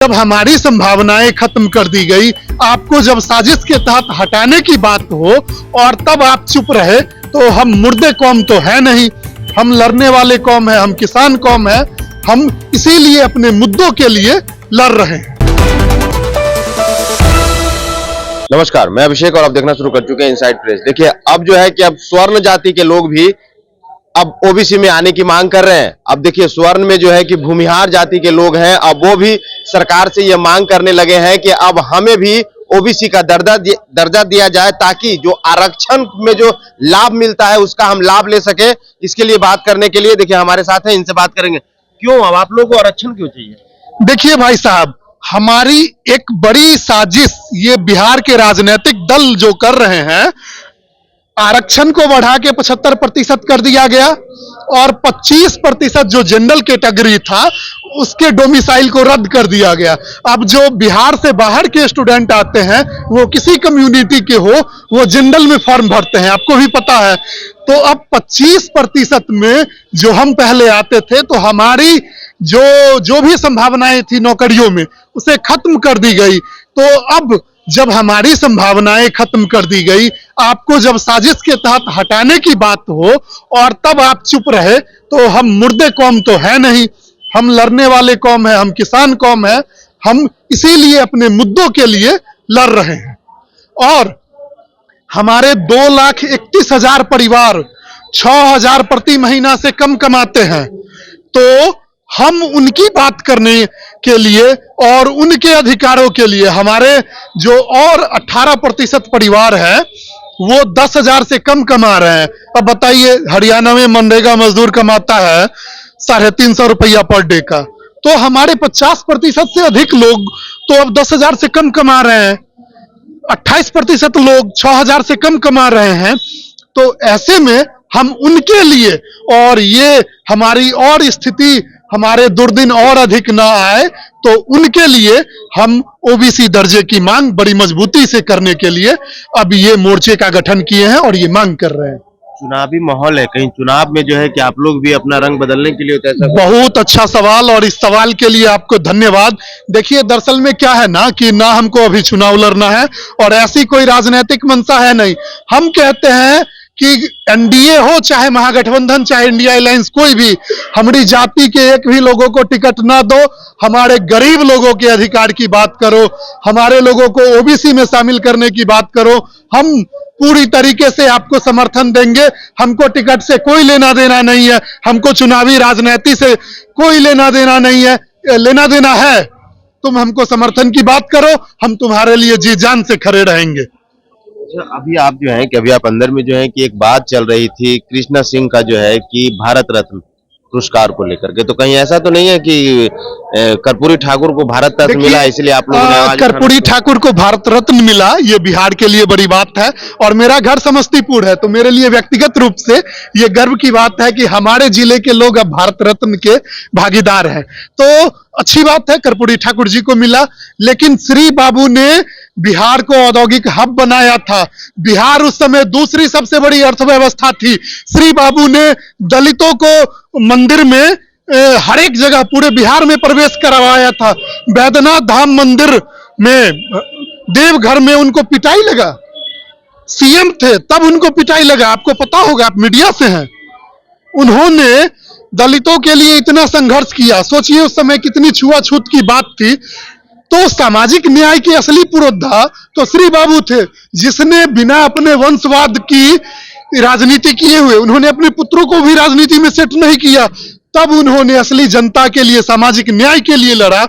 जब हमारी संभावनाएं खत्म कर दी गई, आपको जब साजिश के तहत हटाने की बात हो और तब आप चुप रहे, तो हम मुर्दे कौम तो है नहीं, हम लड़ने वाले कौम है, हम किसान कौम है, हम इसीलिए अपने मुद्दों के लिए लड़ रहे हैं। नमस्कार, मैं अभिषेक और आप देखना शुरू कर चुके हैं इनसाइड प्रेस। देखिए, अब जो है कि अब स्वर्ण जाति के लोग भी अब ओबीसी में आने की मांग कर रहे हैं। अब देखिए, स्वर्ण में जो है कि भूमिहार जाति के लोग हैं, अब वो भी सरकार से ये मांग करने लगे हैं कि अब हमें भी ओबीसी का दर्जा दिया जाए, ताकि जो आरक्षण में जो लाभ मिलता है उसका हम लाभ ले सके। इसके लिए बात करने के लिए देखिए हमारे साथ हैं, इनसे बात करेंगे। क्यों अब आप लोगों को आरक्षण क्यों चाहिए? देखिए भाई साहब, हमारी एक बड़ी साजिश ये बिहार के राजनीतिक दल जो कर रहे हैं, आरक्षण को बढ़ा के 75% कर दिया गया और 25% जो जनरल कैटेगरी था उसके डोमिसाइल को रद्द कर दिया गया। अब जो बिहार से बाहर के स्टूडेंट आते हैं, वो किसी कम्युनिटी के हो, वो जनरल में फॉर्म भरते हैं, आपको भी पता है। तो अब 25% में जो हम पहले आते थे, तो हमारी जो भी संभावनाएं थी नौकरियों में, उसे खत्म कर दी गई। तो अब जब हमारी संभावनाएं खत्म कर दी गई, आपको जब साजिश के तहत हटाने की बात हो और तब आप चुप रहे, तो हम मुर्दे कौम तो है नहीं, हम लड़ने वाले कौम है, हम किसान कौम है, हम इसीलिए अपने मुद्दों के लिए लड़ रहे हैं। और हमारे 2,31,000 परिवार 6,000 प्रति महीना से कम कमाते हैं, तो हम उनकी बात करने के लिए और उनके अधिकारों के लिए, हमारे जो और 18% परिवार है वो 10,000 से कम कमा रहे हैं। अब बताइए, हरियाणा में मनरेगा मजदूर कमाता है 350 रुपया पर डे का, तो हमारे 50% से अधिक लोग तो अब 10,000 से कम कमा रहे हैं, 28% लोग 6,000 से कम कमा रहे हैं। तो ऐसे में हम उनके लिए, और ये हमारी और स्थिति हमारे दुर्दिन और अधिक ना आए, तो उनके लिए हम ओबीसी दर्जे की मांग बड़ी मजबूती से करने के लिए अब ये मोर्चे का गठन किए हैं और ये मांग कर रहे हैं। चुनावी माहौल है, कहीं चुनाव में जो है कि आप लोग भी अपना रंग बदलने के लिए होता है? बहुत अच्छा सवाल, और इस सवाल के लिए आपको धन्यवाद। देखिए, दरअसल में क्या है ना कि ना हमको अभी चुनाव लड़ना है और ऐसी कोई राजनीतिक मंशा है नहीं। हम कहते हैं कि एनडीए हो, चाहे महागठबंधन, चाहे इंडिया अलायंस, कोई भी, हमारी जाति के एक भी लोगों को टिकट ना दो, हमारे गरीब लोगों के अधिकार की बात करो, हमारे लोगों को ओबीसी में शामिल करने की बात करो, हम पूरी तरीके से आपको समर्थन देंगे। हमको टिकट से कोई लेना देना नहीं है, हमको चुनावी राजनीति से कोई लेना देना नहीं है। लेना देना है, तुम हमको समर्थन की बात करो, हम तुम्हारे लिए जी जान से खड़े रहेंगे। अभी आप जो है कि अभी आप अंदर में जो है कि एक बात चल रही थी कृष्णा सिंह का जो है कि भारत रत्न पुरस्कार को लेकर के, तो कहीं ऐसा तो नहीं है कि कर्पूरी ठाकुर को भारत रत्न मिला, इसलिए आप लोगों ने कर्पूरी ठाकुर को भारत रत्न मिला, ये बिहार के लिए बड़ी बात है। और मेरा घर समस्तीपुर है, तो मेरे लिए व्यक्तिगत रूप से ये गर्व की बात है कि हमारे जिले के लोग अब भारत रत्न के भागीदार हैं। तो अच्छी बात है, कर्पूरी ठाकुर जी को मिला। लेकिन श्री बाबू ने बिहार को औद्योगिक हब बनाया था। बिहार उस समय दूसरी सबसे बड़ी अर्थव्यवस्था थी। श्री बाबू ने दलितों को मंदिर में हर एक जगह पूरे बिहार में प्रवेश करवाया था। बैद्यनाथ धाम मंदिर में, देवघर में उनको पिटाई लगा, सीएम थे तब उनको पिटाई लगा, आपको पता होगा, आप मीडिया से हैं। उन्होंने दलितों के लिए इतना संघर्ष किया, सोचिए उस समय कितनी छुआछूत की बात थी। तो सामाजिक न्याय के असली पुरोधा तो श्री बाबू थे, जिसने बिना अपने वंशवाद की राजनीति किए हुए, उन्होंने अपने पुत्रों को भी राजनीति में सेट नहीं किया, तब उन्होंने असली जनता के लिए, सामाजिक न्याय के लिए लड़ा।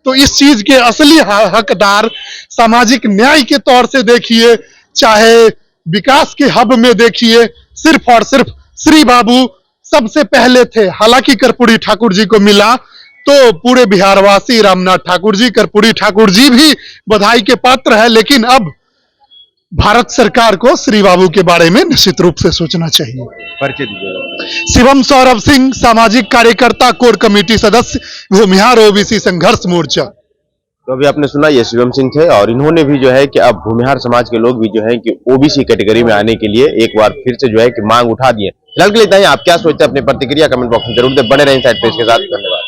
तो इस चीज के असली हकदार सामाजिक न्याय के तौर से देखिए, चाहे विकास के हब में देखिए, सिर्फ और सिर्फ श्री बाबू सबसे पहले थे। हालांकि कर्पूरी ठाकुर जी को मिला, तो पूरे बिहारवासी रामनाथ ठाकुर जी, कर्पूरी ठाकुर जी भी बधाई के पात्र है। लेकिन अब भारत सरकार को श्री बाबू के बारे में निश्चित रूप से सोचना चाहिए। परिचय दीजिए। शिवम सौरभ सिंह, सामाजिक कार्यकर्ता, कोर कमेटी सदस्य, भूमिहार ओबीसी संघर्ष मोर्चा। तो अभी आपने सुना, ये शिवम सिंह थे और इन्होंने भी जो है कि अब भूमिहार समाज के लोग भी जो है कि ओबीसी कैटेगरी में आने के लिए एक बार फिर से जो है कि मांग उठा दिए। फिलहाल के लिए इतना ही। आप क्या सोचते हैं, अपनी प्रतिक्रिया कमेंट बॉक्स में जरूर दें। बने रहें इनसाइड प्रेस के साथ। धन्यवाद।